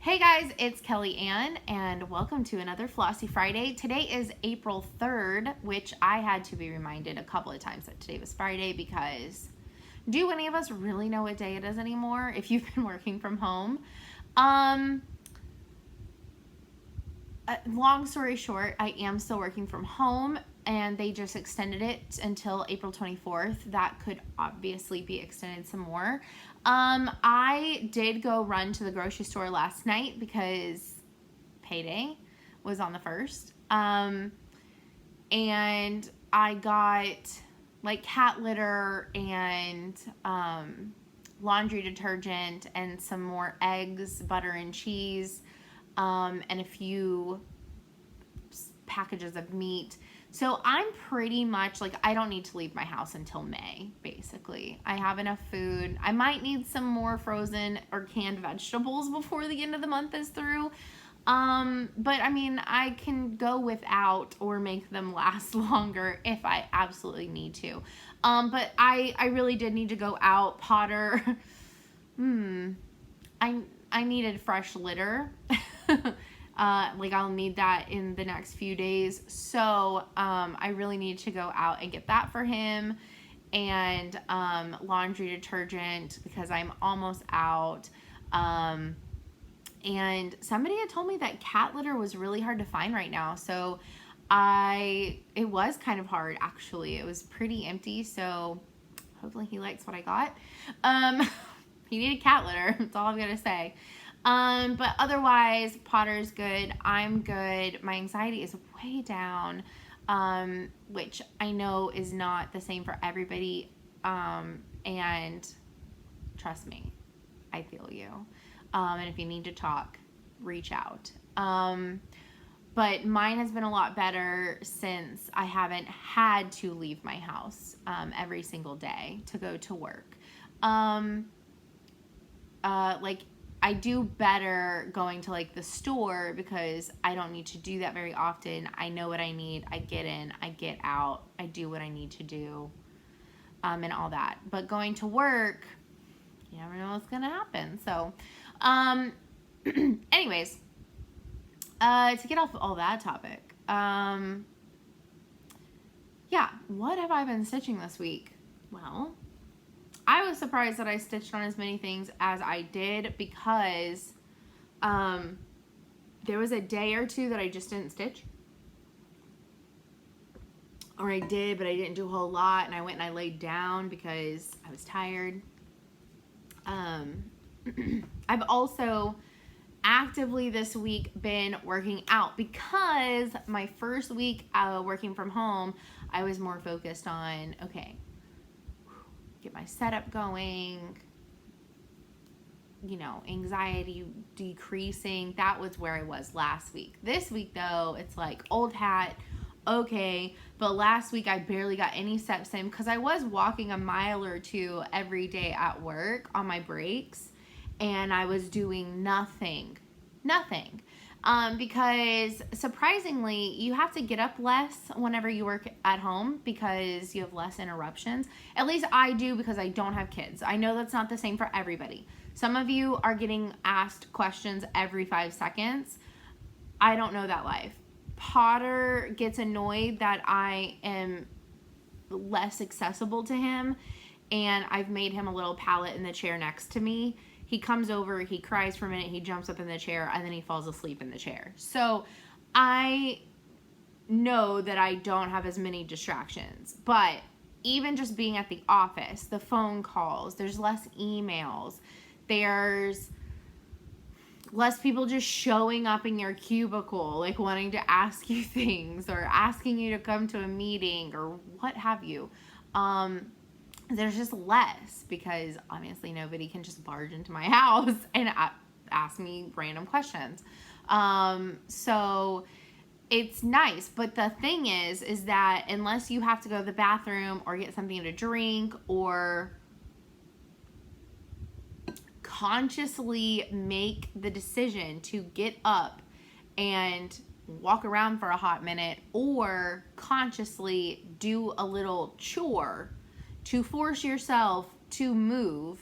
Hey guys, it's Kelly Ann, and welcome to another Flossy Friday. Today is April 3rd, which I had to be reminded a couple of times that today was Friday because do any of us really know what day it is anymore if you've been working from home? Long story short, I am still working from home and they just extended it until April 24th. That could obviously be extended some more. I did go run to the grocery store last night because payday was on the 1st. And I got like cat litter and laundry detergent and some more eggs, butter and cheese, and a few packages of meat. So I'm pretty much like, I don't need to leave my house until May, basically. I have enough food. I might need some more frozen or canned vegetables before the end of the month is through. But I mean, I can go without or make them last longer if I absolutely need to. But I really did need to go out. Potter, I needed fresh litter. Like I'll need that in the next few days. So, I really need to go out and get that for him, and, laundry detergent because I'm almost out. And somebody had told me that cat litter was really hard to find right now. So it was kind of hard actually. It was pretty empty. So hopefully he likes what I got. He needed cat litter. That's all I'm going to say. But otherwise, Potter's good. I'm good. My anxiety is way down, which I know is not the same for everybody. And trust me, I feel you. And if you need to talk, reach out. But mine has been a lot better since I haven't had to leave my house, every single day to go to work. Like, I do better going to like the store because I don't need to do that very often. I know what I need. I get in, I get out, I do what I need to do, and all that. But going to work, you never know what's going to happen. So, anyways, to get off all that topic, yeah, what have I been stitching this week? Well, I was surprised that I stitched on as many things as I did because there was a day or two that I just didn't stitch. Or I did, but I didn't do a whole lot, and I went and I laid down because I was tired. I've also actively this week been working out because my first week working from home, I was more focused on, okay, get my setup going, you know, anxiety decreasing. That was where I was last week. This week though, it's like old hat, okay, but last week I barely got any steps in because I was walking a mile or two every day at work on my breaks, and I was doing nothing. Because surprisingly, you have to get up less whenever you work at home because you have less interruptions. At least I do because I don't have kids. I know that's not the same for everybody. Some of you are getting asked questions every 5 seconds. I don't know that life. Potter gets annoyed that I am less accessible to him, and I've made him a little pallet in the chair next to me. He comes over, he cries for a minute, he jumps up in the chair, and then he falls asleep in the chair. So I know that I don't have as many distractions. But even just being at the office, the phone calls, there's less emails, there's less people just showing up in your cubicle, like wanting to ask you things or asking you to come to a meeting or what have you. There's just less because obviously nobody can just barge into my house and ask me random questions. So it's nice. But the thing is that unless you have to go to the bathroom or get something to drink or consciously make the decision to get up and walk around for a hot minute or consciously do a little chore to force yourself to move,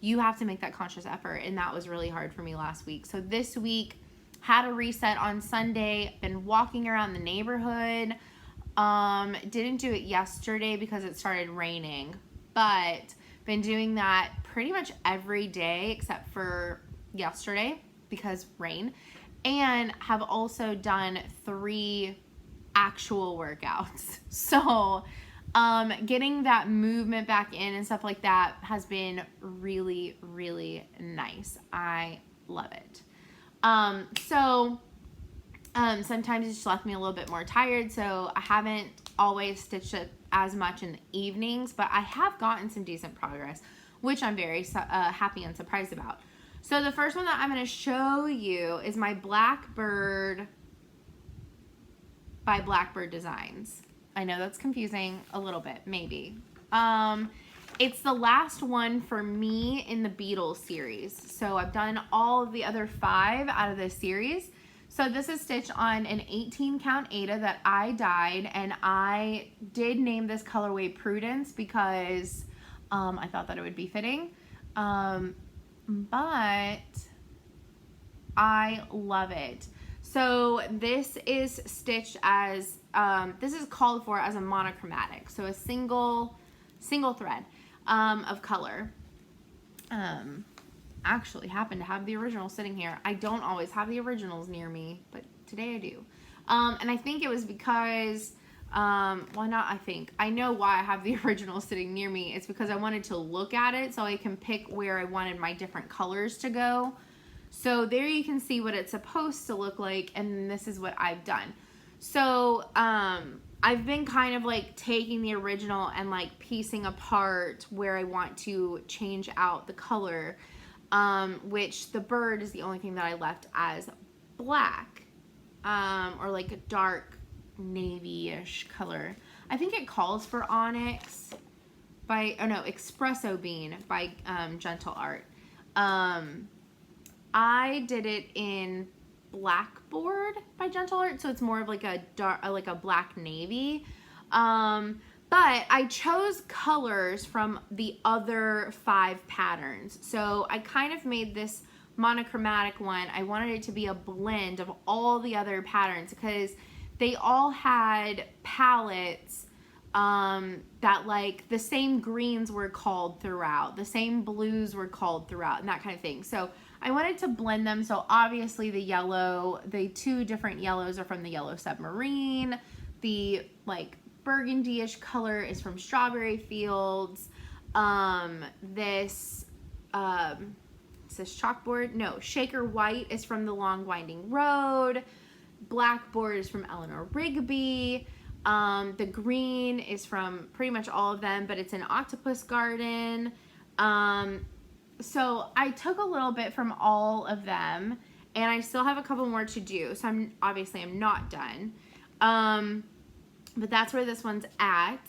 you have to make that conscious effort, and that was really hard for me last week. So this week, had a reset on Sunday, been walking around the neighborhood. Didn't do it yesterday because it started raining, but been doing that pretty much every day except for yesterday because rain, and have also done 3 actual workouts. So getting that movement back in and stuff like that has been really, really nice. I love it. Sometimes it's just left me a little bit more tired, so I haven't always stitched it as much in the evenings, but I have gotten some decent progress, which I'm very happy and surprised about. So the first one that I'm going to show you is my Blackbird by Blackbird Designs. I know that's confusing a little bit, maybe. It's the last one for me in the Beatles series. So I've done all of the other 5 out of this series. So this is stitched on an 18 count Aida that I dyed, and I did name this colorway Prudence because I thought that it would be fitting. But I love it. So this is stitched as, this is called for as a monochromatic. So a single thread of color. Actually happen to have the original sitting here. I don't always have the originals near me, but today I do. And I think it was because, I know why I have the original sitting near me. It's because I wanted to look at it so I can pick where I wanted my different colors to go. So there you can see what it's supposed to look like, and this is what I've done. So I've been kind of like taking the original and like piecing apart where I want to change out the color, which the bird is the only thing that I left as black, or like a dark navy-ish color. I think it calls for Onyx by, Espresso Bean by Gentle Art. I did it in Blackboard by Gentle Art, so it's more of like a dark, like a black navy. But I chose colors from the other 5 patterns. So I kind of made this monochromatic one. I wanted it to be a blend of all the other patterns because they all had palettes that like the same greens were called throughout, the same blues were called throughout, and that kind of thing. So I wanted to blend them. So obviously the 2 different yellows are from the Yellow Submarine. The like burgundy-ish color is from Strawberry Fields. This chalkboard? No, Shaker White is from The Long Winding Road. Blackboard is from Eleanor Rigby. The green is from pretty much all of them, but it's an Octopus Garden. So I took a little bit from all of them, and I still have a couple more to do. So I'm not done. But that's where this one's at.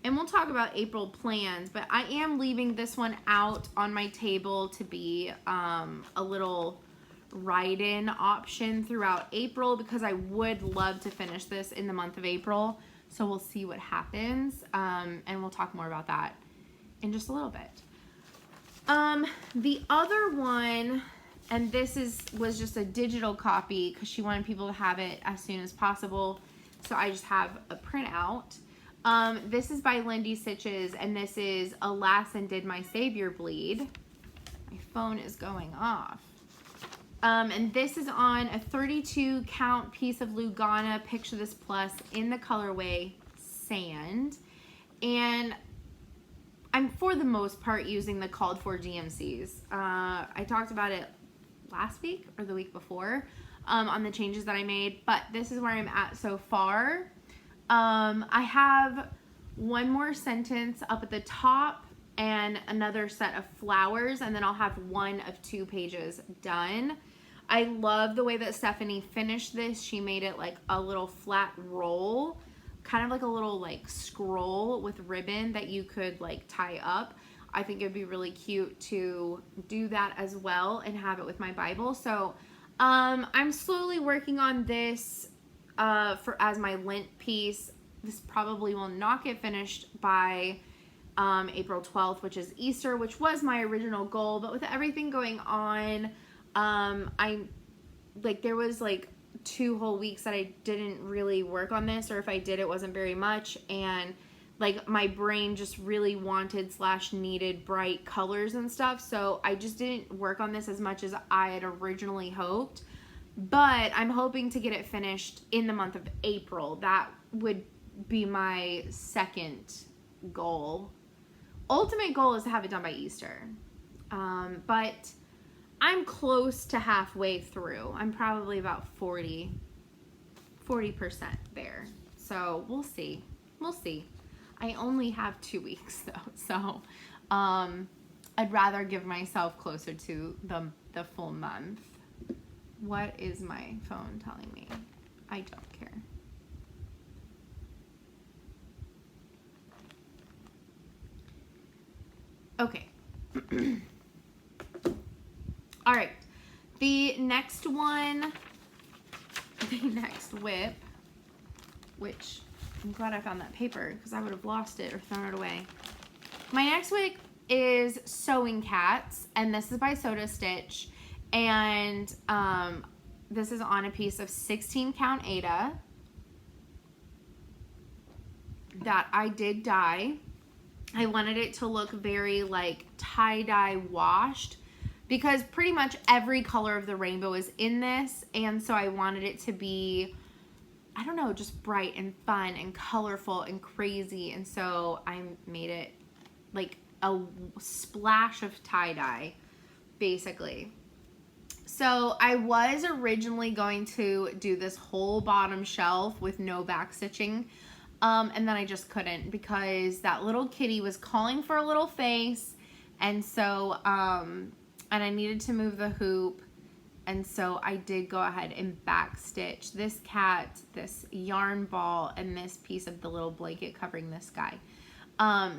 And we'll talk about April plans, but I am leaving this one out on my table to be a little write-in option throughout April because I would love to finish this in the month of April. So we'll see what happens, and we'll talk more about that in just a little bit. The other one, and this was just a digital copy because she wanted people to have it as soon as possible. So I just have a printout. This is by Lindy Stitches, and this is Alas and Did My Savior Bleed. My phone is going off. And this is on a 32 count piece of Lugana Picture This Plus in the colorway Sand. And I'm for the most part using the called for DMCs. I talked about it last week or the week before on the changes that I made, but this is where I'm at so far. I have one more sentence up at the top and another set of flowers, and then I'll have 1 of 2 pages done. I love the way that Stephanie finished this. She made it like a little flat roll, kind of like a little like scroll with ribbon that you could like tie up. I think it'd be really cute to do that as well and have it with my Bible. So I'm slowly working on this as my Lent piece. This probably will not get finished by April 12th, which is Easter, which was my original goal. But with everything going on, there was like 2 whole weeks that I didn't really work on this, or if I did, it wasn't very much. And like my brain just really wanted / needed bright colors and stuff. So I just didn't work on this as much as I had originally hoped. But I'm hoping to get it finished in the month of April. That would be my second goal. Ultimate goal is to have it done by Easter. But I'm close to halfway through. I'm probably about 40% there. So we'll see. We'll see. I only have 2 weeks though. So I'd rather give myself closer to the full month. What is my phone telling me? I don't care. Okay. All right. The next one, the next whip, which I'm glad I found that paper because I would have lost it or thrown it away. My next whip is Sewing Cats, and this is by Soda Stitch. And this is on a piece of 16 count Aida that I did dye. I wanted it to look very like tie-dye washed because pretty much every color of the rainbow is in this. And so I wanted it to be, I don't know, just bright and fun and colorful and crazy. And so I made it like a splash of tie-dye, basically. So I was originally going to do this whole bottom shelf with no back stitching. And then I just couldn't because that little kitty was calling for a little face. And so, and I needed to move the hoop. And so I did go ahead and back stitch this cat, this yarn ball, and this piece of the little blanket covering this guy.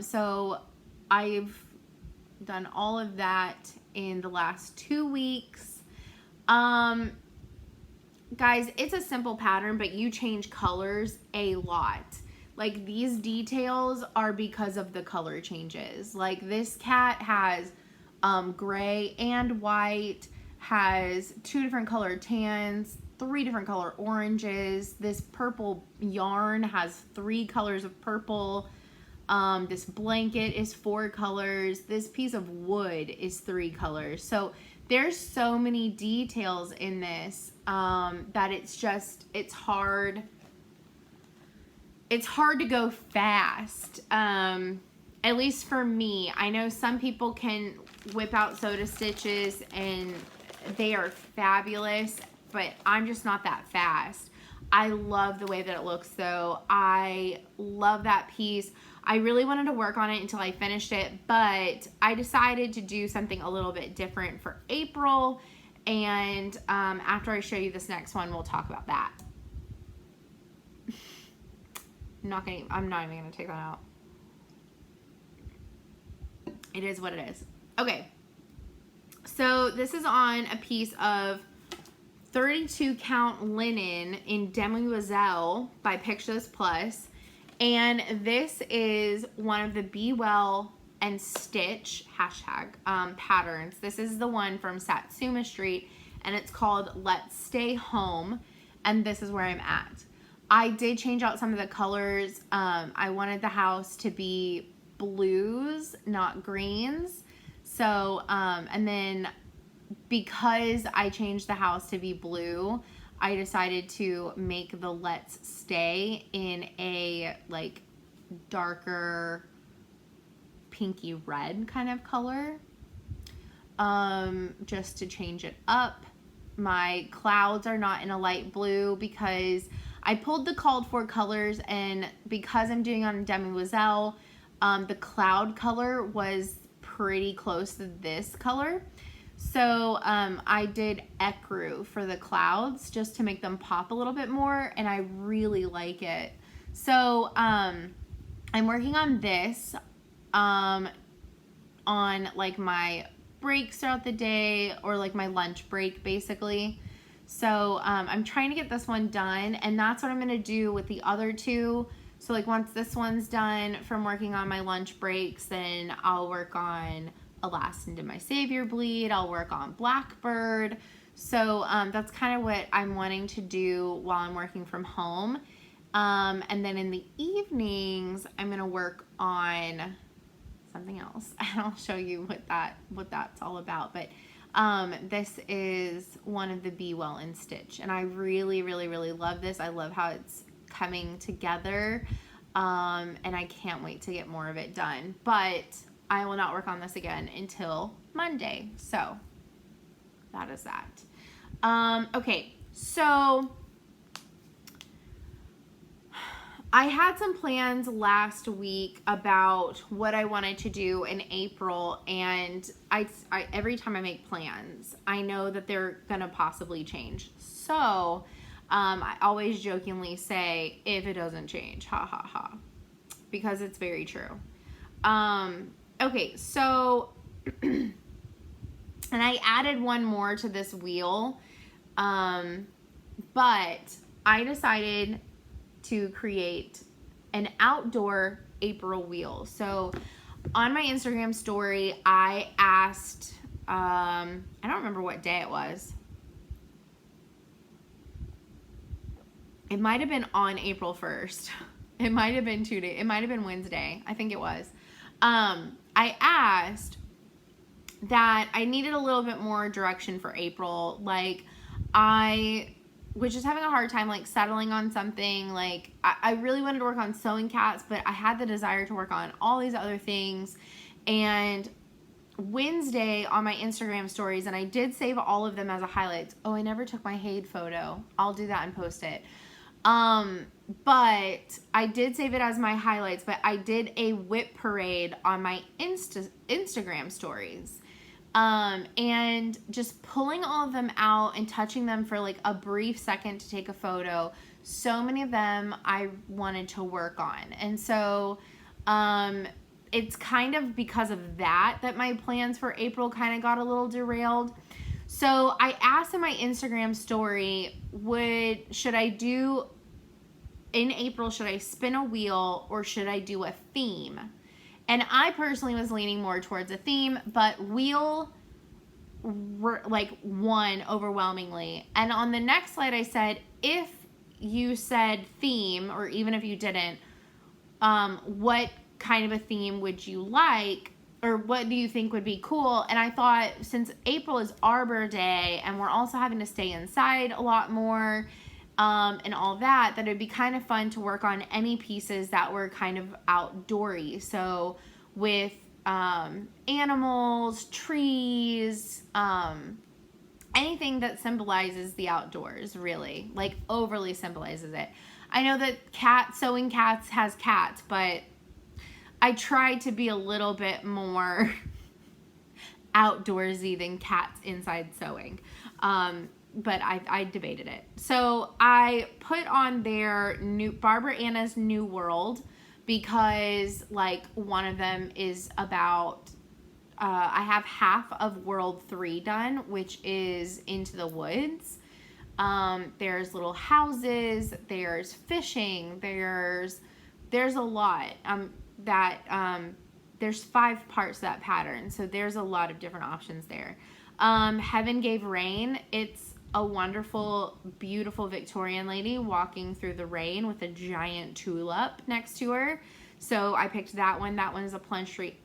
So I've done all of that in the last 2 weeks. Guys, it's a simple pattern, but you change colors a lot. Like these details are because of the color changes. Like this cat has gray and white, has 2 different color tans, 3 different color oranges. This purple yarn has 3 colors of purple. This blanket is 4 colors. This piece of wood is 3 colors. So there's so many details in this that it's hard. It's hard to go fast, at least for me. I know some people can whip out Soda Stitches and they are fabulous, but I'm just not that fast. I love the way that it looks though. I love that piece. I really wanted to work on it until I finished it, but I decided to do something a little bit different for April, and after I show you this next one, we'll talk about that. I'm not even gonna take that out. It is what it is. Okay, so this is on a piece of 32 count linen in Demoiselle by Pictures Plus. And this is one of the Be Well and Stitch patterns. This is the one from Satsuma Street, and it's called Let's Stay Home, and this is where I'm at. I did change out some of the colors. I wanted the house to be blues, not greens. So, and then because I changed the house to be blue, I decided to make the Let's Stay in a like darker pinky red kind of color, just to change it up. My clouds are not in a light blue because I pulled the called for colors, and because I'm doing on Demoiselle, the cloud color was pretty close to this color. So I did ecru for the clouds just to make them pop a little bit more, and I really like it. So I'm working on this on like my breaks throughout the day, or like my lunch break basically. So I'm trying to get this one done, and that's what I'm going to do with the other 2. So like once this one's done from working on my lunch breaks, then I'll work on Alas and Did My Savior Bleed. I'll work on Blackbird. So that's kind of what I'm wanting to do while I'm working from home. And then in the evenings, I'm going to work on something else. And I'll show you what that's all about. But this is one of the Be Well and Stitch. And I really, really, really love this. I love how it's coming together. And I can't wait to get more of it done. But I will not work on this again until Monday. So that is that. Okay, so I had some plans last week about what I wanted to do in April, and I every time I make plans, I know that they're gonna possibly change. So I always jokingly say, if it doesn't change, ha ha ha, because it's very true. Okay, so and I added one more to this wheel, but I decided to create an outdoor April wheel. So on my Instagram story, I asked, I don't remember what day it was. It might have been on April 1st. It might have been 2 days. It might have been Wednesday. I think it was. I asked that I needed a little bit more direction for April. Like, I was just having a hard time, like, settling on something. Like, I really wanted to work on sewing cats, but I had the desire to work on all these other things. And Wednesday on my Instagram stories, and I did save all of them as a highlights. Oh, I never took my Haid photo. I'll do that and post it. But I did save it as my highlights, but I did a whip parade on my Instagram stories. And just pulling all of them out and touching them for like a brief second to take a photo. So many of them I wanted to work on. And so, it's kind of because of that my plans for April kind of got a little derailed. So I asked in my Instagram story, should I do in April, should I spin a wheel or should I do a theme? And I personally was leaning more towards a theme, but wheel won overwhelmingly. And on the next slide, I said, if you said theme, or even if you didn't, what kind of a theme would you like? Or what do you think would be cool? And I thought, since April is Arbor Day and we're also having to stay inside a lot more, and all that it'd be kind of fun to work on any pieces that were kind of outdoory. So with animals, trees, anything that symbolizes the outdoors, really, like overly symbolizes it. I know that sewing cats has cats, but I tried to be a little bit more outdoorsy than cats inside sewing. But I debated it. So I put on there Barbara Anna's New World, because like one of them is about, I have half of World 3 done, which is Into the Woods. There's little houses, there's fishing, there's a lot, there's 5 parts to that pattern. So there's a lot of different options there. Heaven Gave Rain. It's a wonderful, beautiful Victorian lady walking through the rain with a giant tulip next to her. So I picked that one. That one is a Plum Street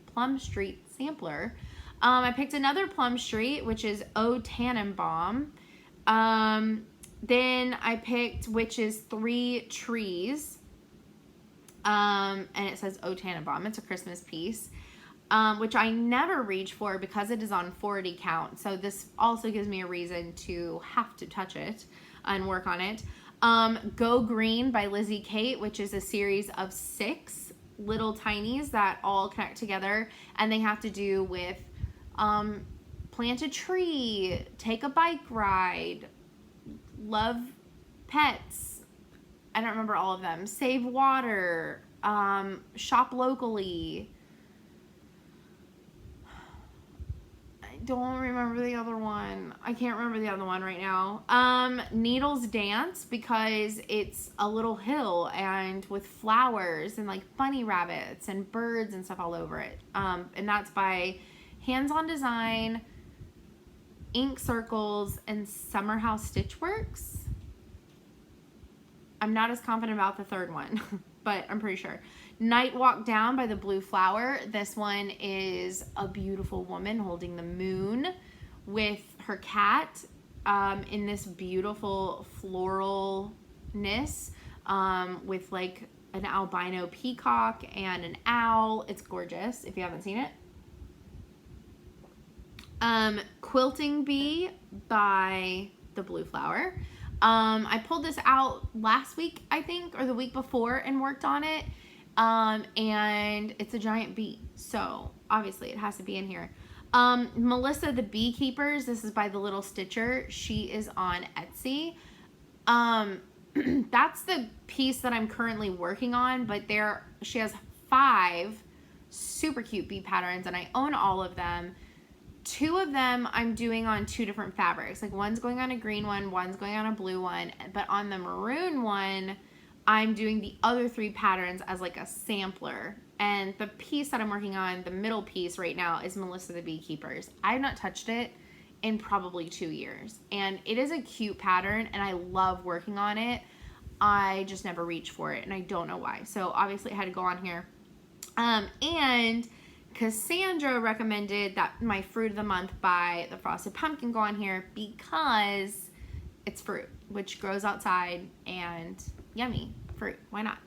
sampler. I picked another Plum Street, which is O Tannenbaum. Then I picked, which is 3 Trees. And it says O Tannenbaum. It's a Christmas piece. Which I never reach for because it is on 40 count. So this also gives me a reason to have to touch it and work on it. Go Green by Lizzie Kate, which is a series of 6 little tinies that all connect together, and they have to do with plant a tree, take a bike ride, love pets, I don't remember all of them, save water, shop locally, don't remember the other one. I can't remember the other one right now. Needles Dance, because it's a little hill and with flowers and like bunny rabbits and birds and stuff all over it. And that's by Hands On Design, Ink Circles, and Summer House Stitchworks. I'm not as confident about the third one, but I'm pretty sure. Night Walk Down by the Blue Flower. This one is a beautiful woman holding the moon with her cat in this beautiful floralness with like an albino peacock and an owl. It's gorgeous if you haven't seen it. Quilting Bee by the Blue Flower. I pulled this out last week, I think, or the week before, and worked on it. And it's a giant bee, so obviously it has to be in here. Melissa the Beekeepers, this is by the Little Stitcher. She is on Etsy. That's the piece that I'm currently working on, but she has 5 super cute bee patterns, and I own all of them. 2 of them I'm doing on 2 different fabrics. Like one's going on a green one, one's going on a blue one, but on the maroon one, I'm doing the other 3 patterns as like a sampler. And the piece that I'm working on, the middle piece right now, is Melissa the Beekeepers. I have not touched it in probably 2 years. And it is a cute pattern and I love working on it. I just never reach for it and I don't know why. So obviously it had to go on here. And Cassandra recommended that my Fruit of the Month by the Frosted Pumpkin go on here because it's fruit, which grows outside and yummy fruit. Why not?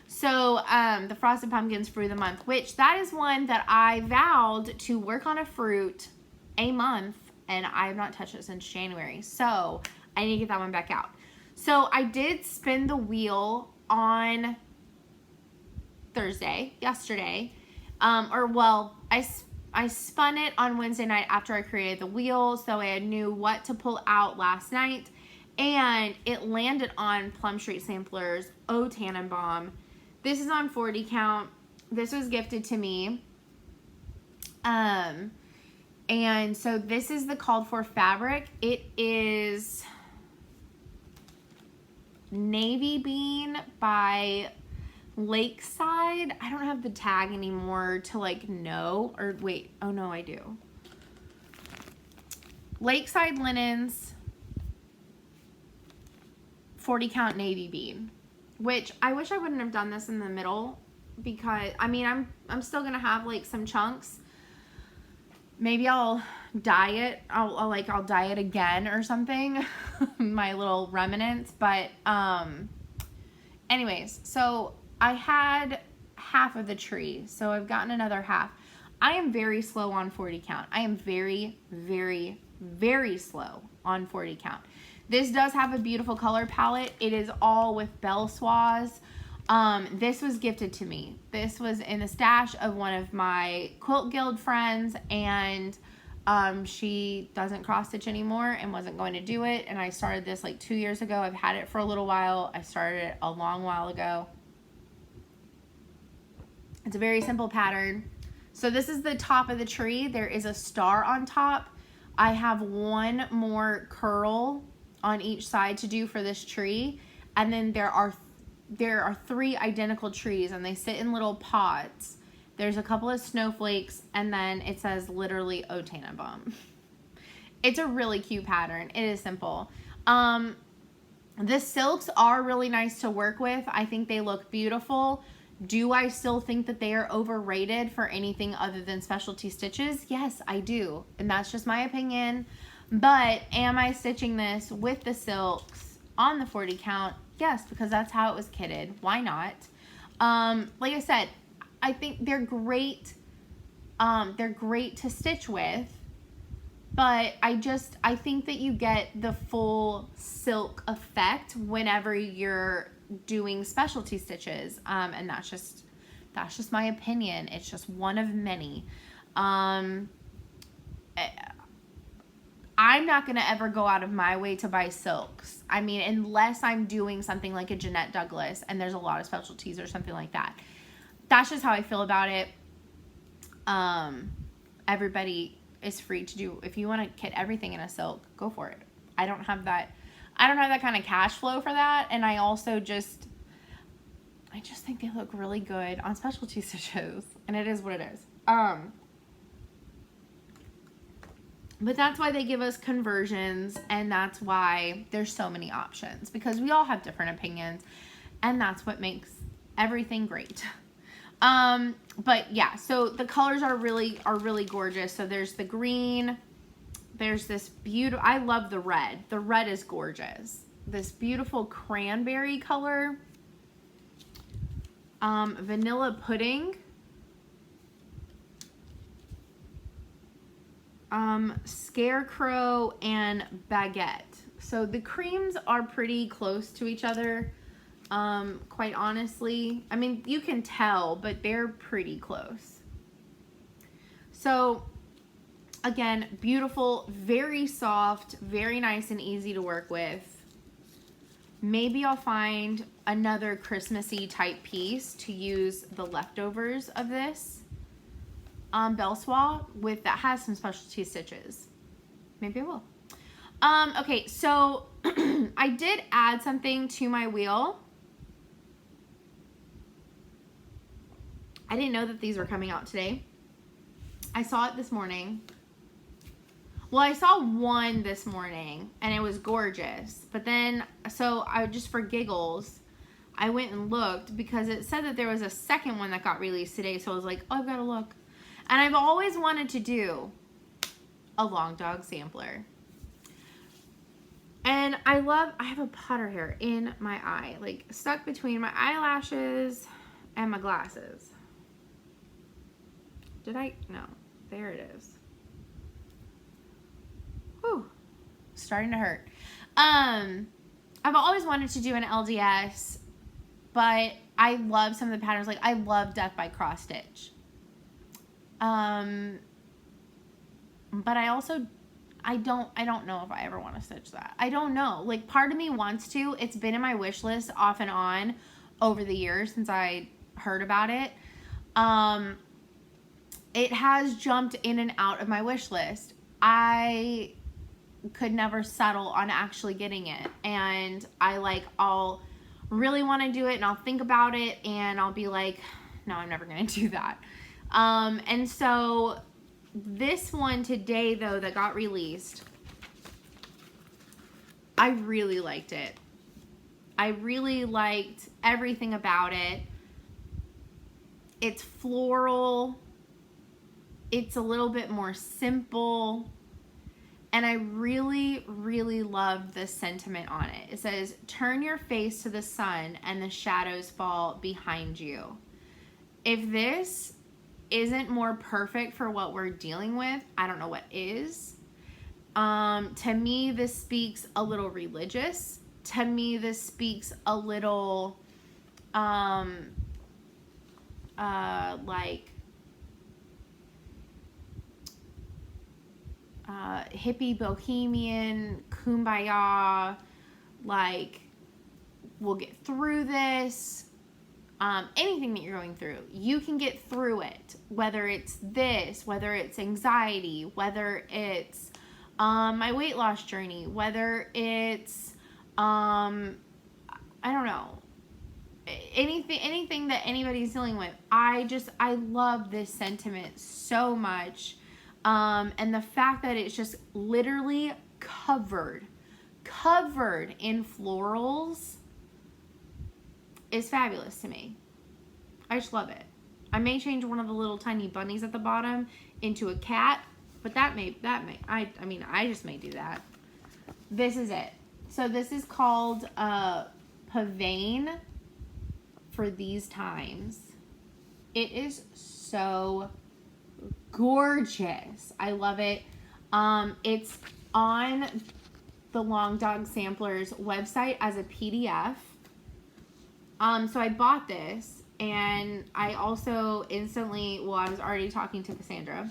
So the Frosted Pumpkin's Fruit of the Month, which that is one that I vowed to work on a fruit a month, and I have not touched it since January. So I need to get that one back out. So I did spin the wheel on Thursday, yesterday. I spun it on Wednesday night after I created the wheel, so I knew what to pull out last night. And it landed on Plum Street Samplers O Tannenbaum. This is on 40 count. This was gifted to me. And so this is the called for fabric. It is Navy Bean by Lakeside. I don't have the tag anymore to like know, or wait, oh no, I do. Lakeside Linens 40 count Navy Bean, which I wish I wouldn't have done this in the middle, because I mean I'm still gonna have like some chunks. Maybe I'll dye it. I'll dye it again or something. My little remnants, but anyways, so I had half of the tree, so I've gotten another half. I am very slow on 40 count. I am very, very, very slow on 40 count. This does have a beautiful color palette. It is all with Belle Soies. This was gifted to me. This was in the stash of one of my Quilt Guild friends, and she doesn't cross stitch anymore and wasn't going to do it. And I started this like 2 years ago. I've had it for a little while. I started it a long while ago. It's a very simple pattern. So this is the top of the tree. There is a star on top. I have one more curl on each side to do for this tree. And then there are 3 identical trees, and they sit in little pods. There's a couple of snowflakes, and then it says literally O Tannenbaum. It's a really cute pattern. It is simple. The silks are really nice to work with. I think they look beautiful. Do I still think that they are overrated for anything other than specialty stitches? Yes, I do. And that's just my opinion. But am I stitching this with the silks on the 40 count? Yes, because that's how it was kitted. Why not? Like I said, I think they're great. They're great to stitch with. But I think that you get the full silk effect whenever you're doing specialty stitches. And that's just my opinion. It's just one of many. I'm not going to ever go out of my way to buy silks. I mean, unless I'm doing something like a Jeanette Douglas and there's a lot of specialties or something like that. That's just how I feel about it. Everybody is free to do. If you want to kit everything in a silk, go for it. I don't have that kind of cash flow for that. And I also just think they look really good on specialty stitches, and it is what it is. But that's why they give us conversions, and that's why there's so many options, because we all have different opinions, and that's what makes everything great. But yeah, so the colors are really gorgeous. So there's the green, there's this beautiful, I love the red. The red is gorgeous. This beautiful cranberry color, vanilla pudding, scarecrow, and baguette. So the creams are pretty close to each other. Quite honestly, I mean, you can tell, but they're pretty close. So again, beautiful, very soft, very nice and easy to work with. Maybe I'll find another Christmassy type piece to use the leftovers of this bell swab with that has some specialty stitches. Maybe I will. Okay, so I did add something to my wheel. I didn't know that these were coming out today. I saw it this morning. Well, I saw one this morning and it was gorgeous. But then, so I just for giggles, I went and looked because it said that there was a second one that got released today. So I was like, oh, I've got to look. And I've always wanted to do a long dog sampler. And I have a putter hair in my eye, like stuck between my eyelashes and my glasses. No, there it is. Whew, starting to hurt. I've always wanted to do an LDS, but I love some of the patterns. Like I love Death by Cross Stitch. But I also, I don't know if I ever want to stitch that. I don't know. Like part of me wants to. It's been in my wish list off and on over the years since I heard about it. It has jumped in and out of my wish list. I could never settle on actually getting it. And I'll really want to do it and I'll think about it and I'll be like, no, I'm never going to do that. And so this one today though that got released, I really liked it. I really liked everything about it. It's floral. It's a little bit more simple. And I really, really love the sentiment on it. It says, turn your face to the sun and the shadows fall behind you. If this isn't more perfect for what we're dealing with, I don't know what is. To me, this speaks a little religious. To me, this speaks a little, hippie bohemian kumbaya, like we'll get through this. Anything that you're going through, you can get through it, whether it's this, whether it's anxiety, whether it's my weight loss journey, whether it's I don't know, anything that anybody's dealing with. I love this sentiment so much. And the fact that it's just literally covered in florals is fabulous to me. I just love it. I may change one of the little tiny bunnies at the bottom into a cat, but I just may do that. This is it. So this is called Pavane for These Times. It is so gorgeous. I love it. It's on the Long Dog Samplers website as a PDF. So I bought this, and I also instantly, I was already talking to Cassandra,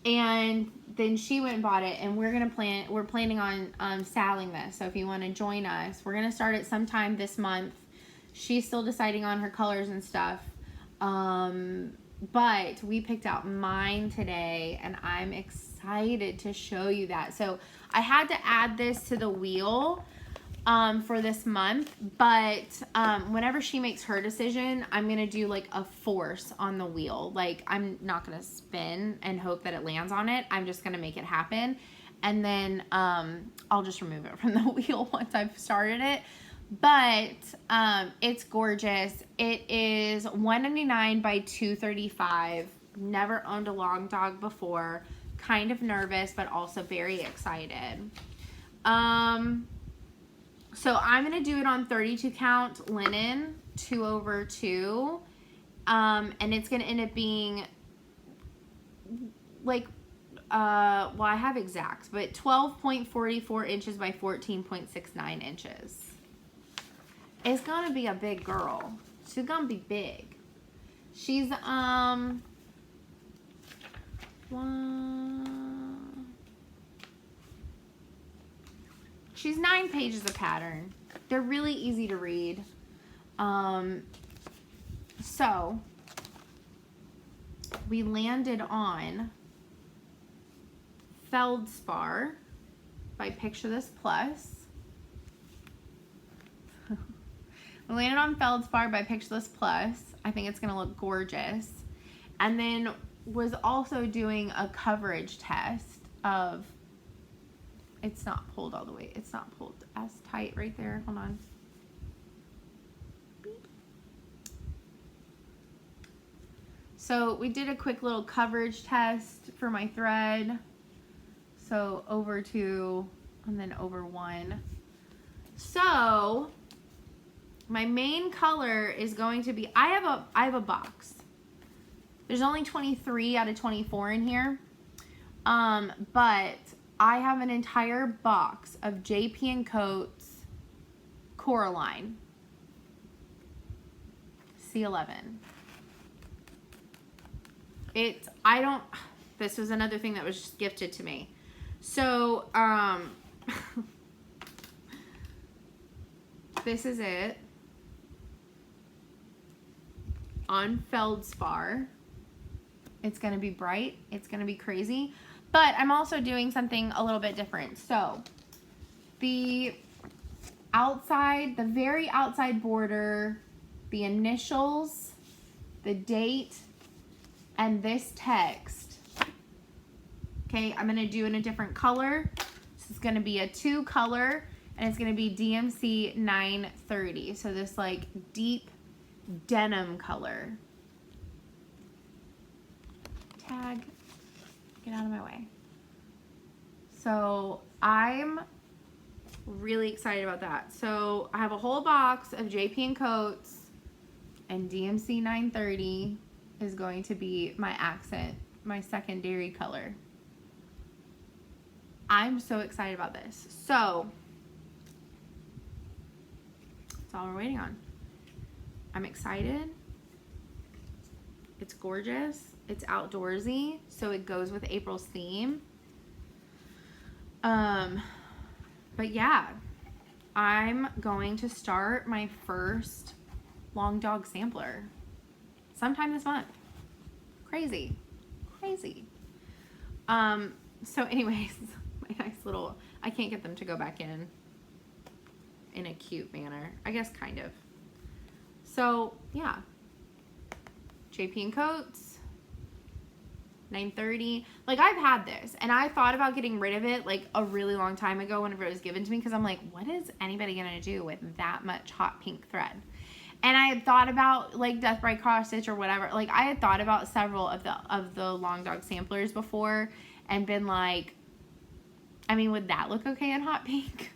and then she went and bought it, and we're planning on selling this. So if you want to join us, we're going to start it sometime this month. She's still deciding on her colors and stuff. but we picked out mine today, and I'm excited to show you that. So I had to add this to the wheel for this month, but whenever she makes her decision, I'm gonna do like a force on the wheel. Like, I'm not gonna spin and hope that it lands on it. I'm just gonna make it happen, and then I'll just remove it from the wheel once I've started it. But it's gorgeous. It is $199 by $235. Never owned a long dog before. Kind of nervous, but also very excited. So I'm going to do it on 32 count linen, 2/2. And it's going to end up being like, well, I have exact, but 12.44 inches by 14.69 inches. It's going to be a big girl. She's going to be big. She's, she's 9 pages of pattern. They're really easy to read. So we landed on Feldspar by Picture This Plus. We landed on Feldspar by Picture This Plus. I think it's going to look gorgeous. And then was also doing a coverage test of, it's not pulled all the way. It's not pulled as tight right there. Hold on. Beep. So we did a quick little coverage test for my thread. So over 2 and then over 1. So my main color is going to be, I have a box. There's only 23 out of 24 in here. But I have an entire box of JP & Coats Coraline C11. This was another thing that was just gifted to me. So, this is it on Feldspar. It's going to be bright. It's going to be crazy. But I'm also doing something a little bit different. So the outside, the very outside border, the initials, the date, and this text. Okay, I'm going to do in a different color. This is going to be a 2 color, and it's going to be DMC 930. So this like deep denim color. Tag. Get out of my way. So I'm really excited about that. So I have a whole box of JP & Coats, and DMC 930 is going to be my accent, my secondary color. I'm so excited about this. So that's all we're waiting on. I'm excited. It's gorgeous. It's outdoorsy, so it goes with April's theme. But yeah, I'm going to start my first long dog sampler sometime this month. Crazy. So anyways, my nice little, I can't get them to go back in a cute manner. I guess kind of. So yeah, JP & Coats 930. Like, I've had this, and I thought about getting rid of it like a really long time ago whenever it was given to me, because I'm like, what is anybody gonna do with that much hot pink thread? And I had thought about like Death by Cross Stitch or whatever. Like, I had thought about several of the long dog samplers before and been like, I mean, would that look okay in hot pink?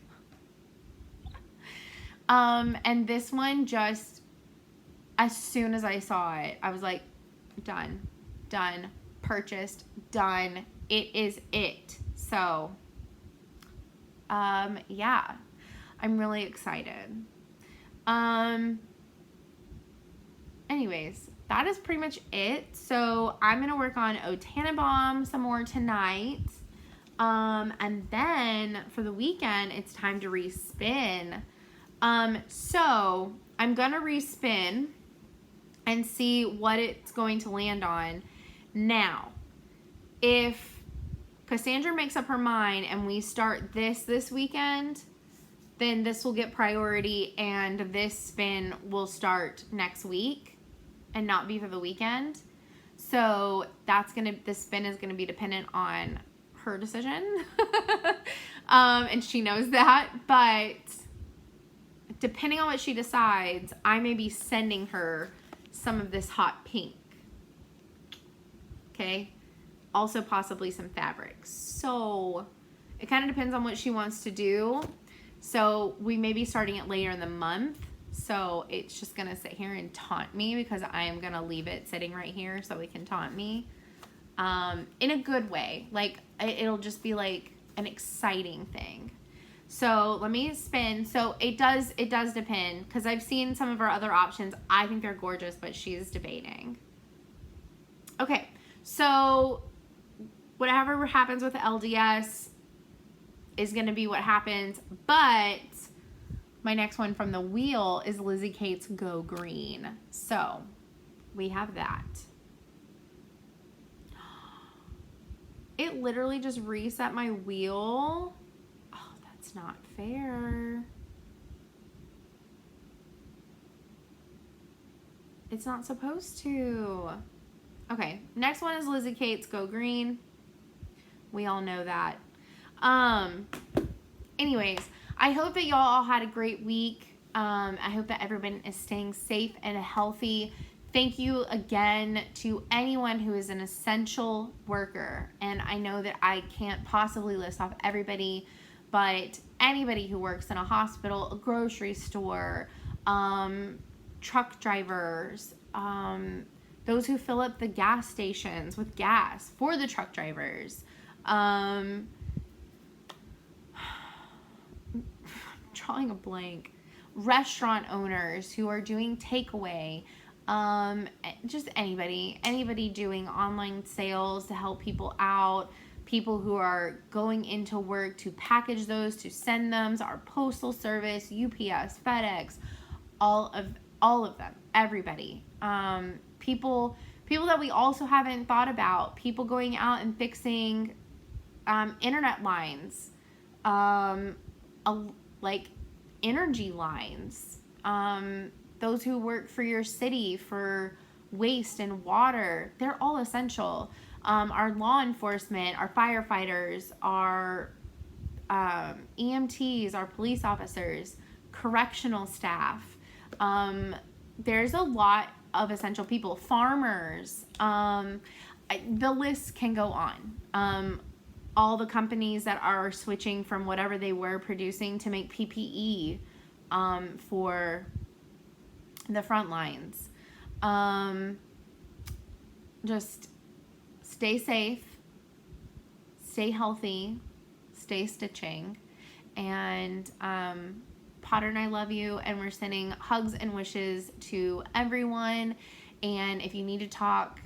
And this one, just as soon as I saw it, I was like, done, purchased, done. It is it. So, yeah, I'm really excited. Anyways, that is pretty much it. So I'm going to work on O Tannenbaum some more tonight. And then for the weekend, it's time to respin. So I'm going to respin and see what it's going to land on. Now, if Cassandra makes up her mind and we start this weekend, then this will get priority and this spin will start next week and not be for the weekend. So the spin is gonna be dependent on her decision. And she knows that, but depending on what she decides, I may be sending her some of this hot pink. Okay? Also possibly some fabrics. So it kind of depends on what she wants to do. So we may be starting it later in the month. So it's just going to sit here and taunt me because I am going to leave it sitting right here so it can taunt me. In a good way. Like, it'll just be like an exciting thing. So let me spin. So it does depend, because I've seen some of our other options. I think they're gorgeous, but she's debating. Okay, so whatever happens with LDS is going to be what happens, but my next one from the wheel is Lizzie Kate's Go Green. So we have that. It literally just reset my wheel. Oh, that's not fair. It's not supposed to. Okay, next one is Lizzie Kate's Go Green. We all know that. Anyways, I hope that y'all all had a great week. I hope that everyone is staying safe and healthy. Thank you again to anyone who is an essential worker. And I know that I can't possibly list off everybody, but anybody who works in a hospital, a grocery store, truck drivers, those who fill up the gas stations with gas for the truck drivers, drawing a blank, restaurant owners who are doing takeaway, just anybody doing online sales to help people out, people who are going into work to package those, to send them, our postal service, UPS, FedEx, all of them, everybody, people that we also haven't thought about, people going out and fixing internet lines, like energy lines, those who work for your city for waste and water, they're all essential. Our law enforcement, our firefighters, our EMTs, our police officers, correctional staff. There's a lot of essential people. Farmers. The list can go on. All the companies that are switching from whatever they were producing to make PPE for the front lines. Just stay safe, stay healthy, stay stitching, and Potter and I love you, and we're sending hugs and wishes to everyone. And if you need to talk,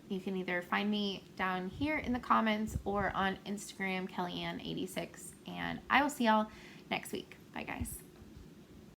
you can either find me down here in the comments or on Instagram, KelliAnn86, and I will see y'all next week. Bye, guys.